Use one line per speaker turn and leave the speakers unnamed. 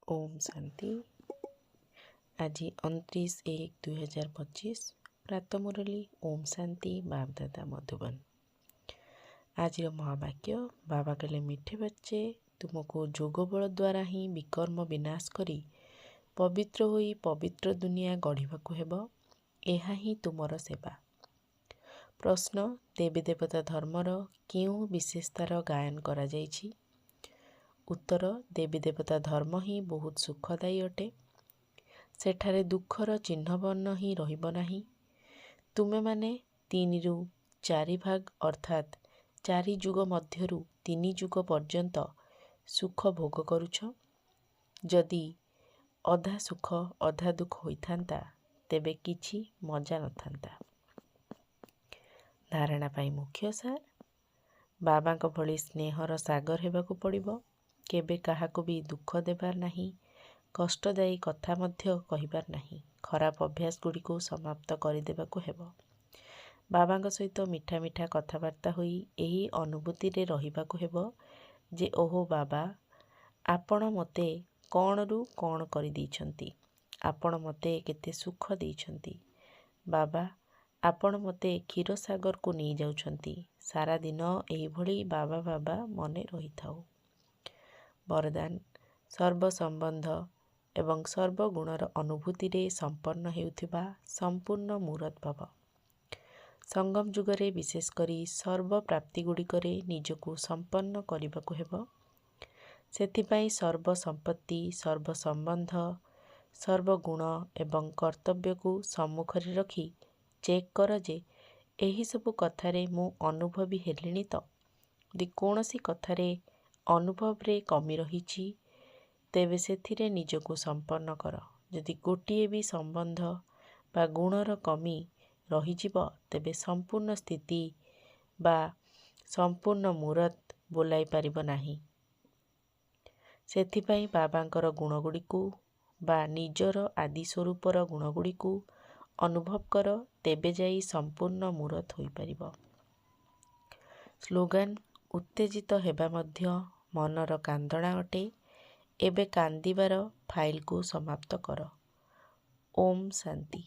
ओम शांति। आज 29/1/2025 प्रातः मुरली ओम शांति बापदादा मधुबन। आज महावाक्य बाबा कहले, मीठे बच्चे, तुमको जोग बल द्वारा ही विकर्म विनाश करी पवित्र होई पवित्र दुनिया गढ़िबाकु हेबो। एहा ही तुमर सेवा। प्रश्न, देवी देवता धर्मर केउं विशेषतार गायन करा जाइछि? उत्तर, देवी देवता धर्म ही बहुत सुखदायी अटे। सेठारे दुखर चिन्ह वर्ण ही रहिब नाही। तुमे माने 3 ରୁ 4 भाग अर्थात 4 जुग मध्यरु 3 जुग पर्यंत सुख भोग करुछ। जदि अधा सुख अधा दुख होइथांता तेबे किछि मजा नथांता। धारणा पाई मुख्य सार, बाबांक भली स्नेहर सागर हेबाकु पड़िबो। केबे काहाकु भी दुख देबार नाही, कष्टदायी कथा मध्य कहिबार नाही। खराब अभ्यास गुड़िको समाप्त करिदेबाकु हेबो। बाबांक सहित मिठा मिठा कथबार्ता होई एही अनुभूति रे रहिबाकु हेबो जे ओहो बाबा, आपण मते कौन रु कौन करि दैछंती, आपण मते केते सुख दैछंती। बाबा, आपण मते क्षीर सागर को नहीं जाउछंती। सारा दिन एही भली बाबा बाबा मने रहिथाउ। वरदान, सर्व संबंध एवं सर्वगुणर अनुभूति रे संपन्न हेउथिबा संपूर्ण मूरत भव। संगम जुगरे विशेष करी सर्व प्राप्ति गुड़िकरे निजको संपन्न करिबाकु हेबो। सेथिपाई सर्व संपत्ति, सर्व संबंध, सर्वगुण एवं कर्तव्य को सम्मुखरे रखी चेक कर जे एही सबु कथारे मु अनुभवी हेलिनी तो। यदि कोनोसी कथारे अनुभव रे कमी रहिछि तेबे सेथिरे निजको संपन्न कर। यदि गोटिए भी संबंध बा गुणर कमी रहिजिब तेबे संपूर्ण स्थिति बा संपूर्ण मूरत बोलाई पारिब नाही। सेथिपाई बाबांकर गुणगुड़िकु बा निजर आदि स्वरूपर गुणगुड़िकु अनुभव कर, तेबे जाई संपूर्ण मूरत होई पारिब। स्लोगान, उत्तेजित हेबा मध्य मनर कांदणा अटे। एबे कांदिबार फाइल को समाप्त कर। ओम शांति।